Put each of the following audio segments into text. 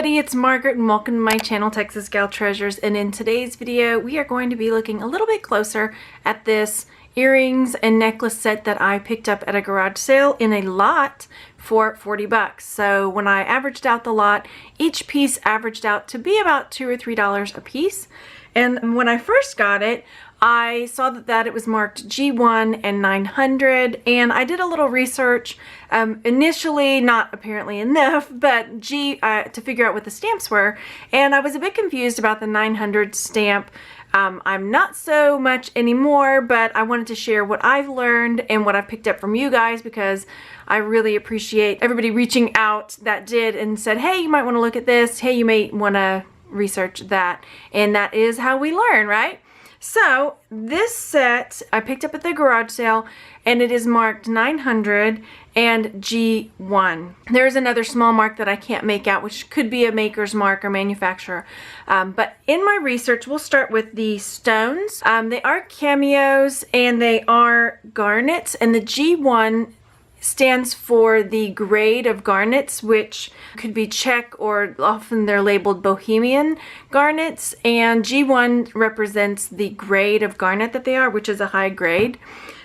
everybody, it's Margaret and welcome to my channel Texas Gal Treasures, and in today's video we are going to be looking a little bit closer at this earrings and necklace set that I picked up at a garage sale in a lot for 40 bucks. So when I averaged out the lot, each piece averaged out to be about $2 or $3 a piece. And when I first got it, I saw that it was marked G1 and 900, and I did a little research. Initially, not apparently enough, but to figure out what the stamps were, and I was a bit confused about the 900 stamp. I'm not so much anymore, but I wanted to share what I've learned and what I've picked up from you guys, because I really appreciate everybody reaching out that did and said, hey, you might want to look at this, hey, you may want to research that, and that is how we learn, right? So this set I picked up at the garage sale, and it is marked 900 and G1. There's another small mark that I can't make out, which could be a maker's mark or manufacturer. But in my research, we'll start with the stones. They are cameos and they are garnets, and the G1 stands for the grade of garnets, which could be Czech, or often they're labeled Bohemian garnets, and G1 represents the grade of garnet that they are, which is a high grade.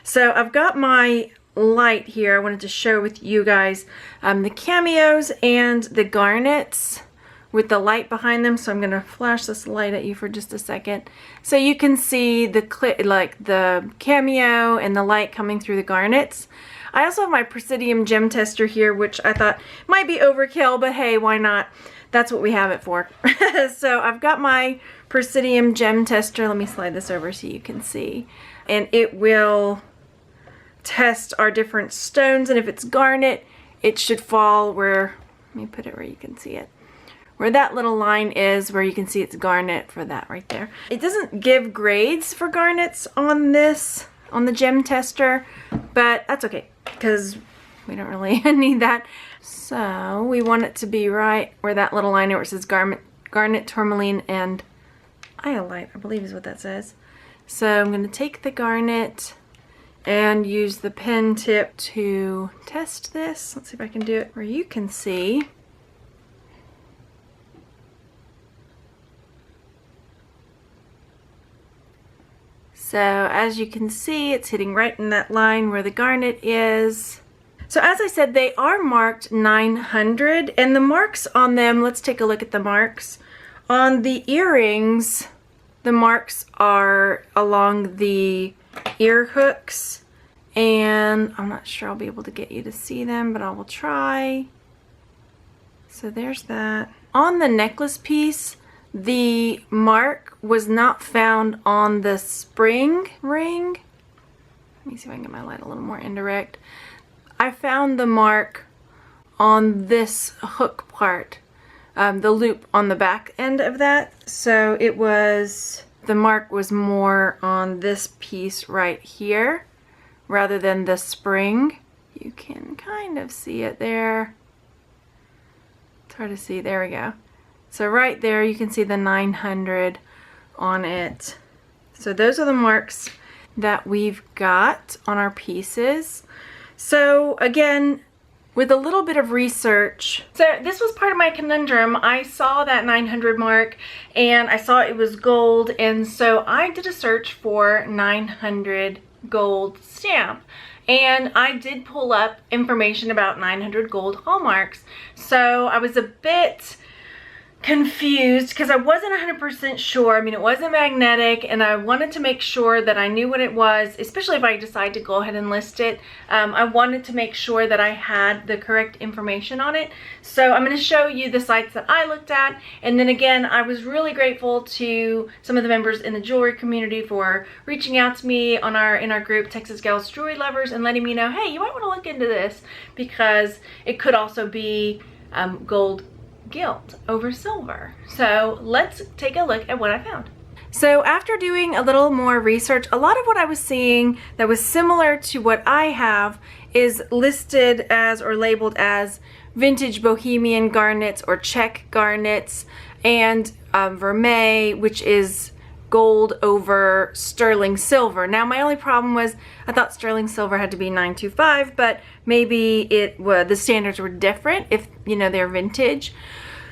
So I've got my light here. I wanted to share with you guys the cameos and the garnets with the light behind them. So I'm going to flash this light at you for just a second so you can see the cameo and the light coming through the garnets. I also have my Presidium gem tester here, which I thought might be overkill, but hey, why not? That's what we have it for. So I've got my Presidium gem tester. Let me slide this over so you can see. And it will test our different stones, and if it's garnet, it should fall where, let me put it where you can see it. Where that little line is, where you can see it's garnet, for that right there. It doesn't give grades for garnets on this, on the gem tester, but that's okay, because we don't really need that. So we want it to be right where that little line where it says garnet, tourmaline, and iolite, I believe is what that says. So I'm going to take the garnet and use the pen tip to test this. Let's see if I can do it where you can see. So as you can see, it's hitting right in that line where the garnet is. So as I said, they are marked 900, and the marks on them, let's take a look at the marks. On the earrings, the marks are along the ear hooks, and I'm not sure I'll be able to get you to see them, but I will try. So there's that. On the necklace piece, the mark was not found on the spring ring. Let me see if I can get my light a little more indirect. I found the mark on this hook part, the loop on the back end of that. So it was, the mark was more on this piece right here rather than the spring. You can kind of see it there. It's hard to see. There we go. So right there you can see the 900 on it. So those are the marks that we've got on our pieces. So again, with a little bit of research, so this was part of my conundrum. I saw that 900 mark and I saw it was gold, and so I did a search for 900 gold stamp. And I did pull up information about 900 gold hallmarks. So I was a bit confused because I wasn't 100% sure. I mean, it wasn't magnetic, and I wanted to make sure that I knew what it was, especially if I decide to go ahead and list it. I wanted to make sure that I had the correct information on it. So I'm going to show you the sites that I looked at, and then again, I was really grateful to some of the members in the jewelry community for reaching out to me in our group, Texas Gals Jewelry Lovers, and letting me know, hey, you might want to look into this because it could also be gold gilt over silver. So let's take a look at what I found. So after doing a little more research, a lot of what I was seeing that was similar to what I have is listed as or labeled as vintage Bohemian garnets or Czech garnets, and Vermeil, which is gold over sterling silver. Now my only problem was I thought sterling silver had to be 925, but maybe the standards were different if, you know, they're vintage.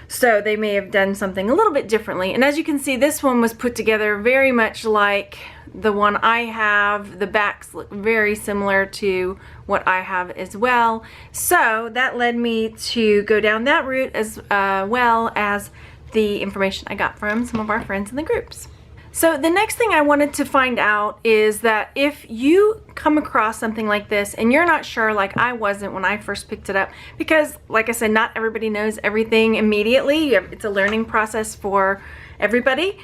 So they may have done something a little bit differently. And as you can see, this one was put together very much like the one I have. The backs look very similar to what I have as well. So that led me to go down that route, as well as the information I got from some of our friends in the groups. So the next thing I wanted to find out is that if you come across something like this and you're not sure, like I wasn't when I first picked it up, because like I said, not everybody knows everything immediately. It's a learning process for everybody.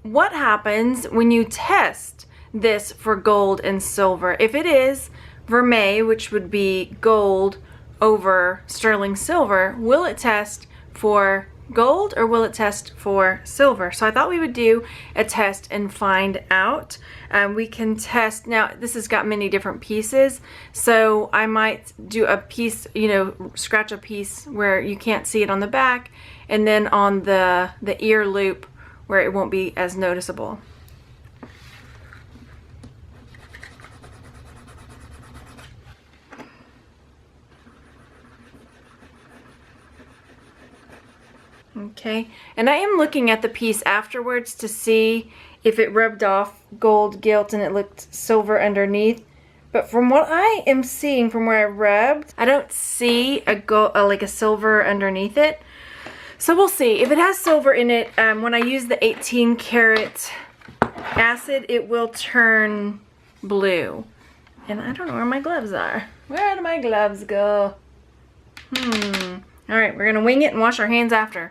What happens when you test this for gold and silver? If it is Vermeil, which would be gold over sterling silver, will it test for gold or will it test for silver? So I thought we would do a test and find out. We can test, now this has got many different pieces, so I might do a piece, you know, scratch a piece where you can't see it on the back, and then on the ear loop where it won't be as noticeable. Okay, and I am looking at the piece afterwards to see if it rubbed off gold gilt and it looked silver underneath. But from what I am seeing from where I rubbed, I don't see a gold, like a silver underneath it. So we'll see. If it has silver in it, when I use the 18 karat acid, it will turn blue. And I don't know where my gloves are. Where did my gloves go? All right, we're gonna wing it and wash our hands after.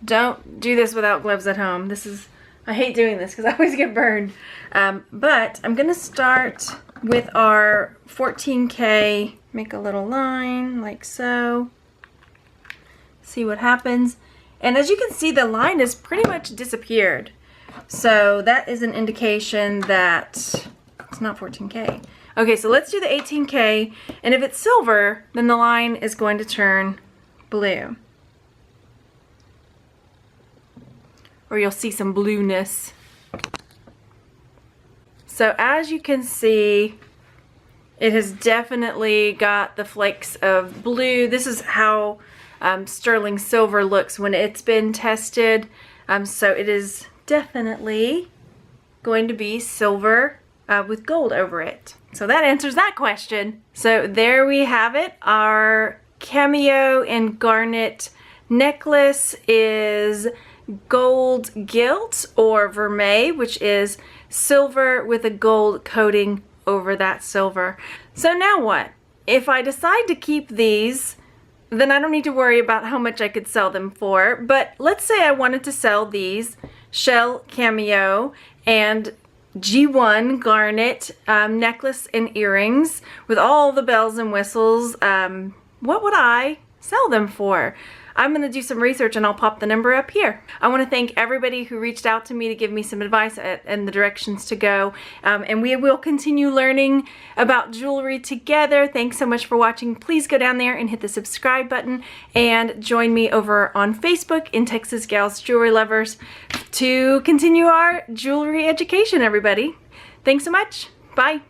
Don't do this without gloves at home. I hate doing this because I always get burned. But I'm gonna start with our 14K, make a little line like so. See what happens. And as you can see, the line has pretty much disappeared. So that is an indication that it's not 14K. Okay, so let's do the 18K, and if it's silver, then the line is going to turn blue. Or you'll see some blueness. So as you can see, it has definitely got the flakes of blue. This is how sterling silver looks when it's been tested. So it is definitely going to be silver with gold over it. So that answers that question. So there we have it. Our cameo and garnet necklace is gold gilt or vermeil, which is silver with a gold coating over that silver. So now what? If I decide to keep these, then I don't need to worry about how much I could sell them for. But let's say I wanted to sell these shell cameo and G1 garnet necklace and earrings with all the bells and whistles. What would I sell them for? I'm going to do some research and I'll pop the number up here. I want to thank everybody who reached out to me to give me some advice and the directions to go. And we will continue learning about jewelry together. Thanks so much for watching. Please go down there and hit the subscribe button and join me over on Facebook in Texas Gals Jewelry Lovers to continue our jewelry education, everybody. Thanks so much. Bye.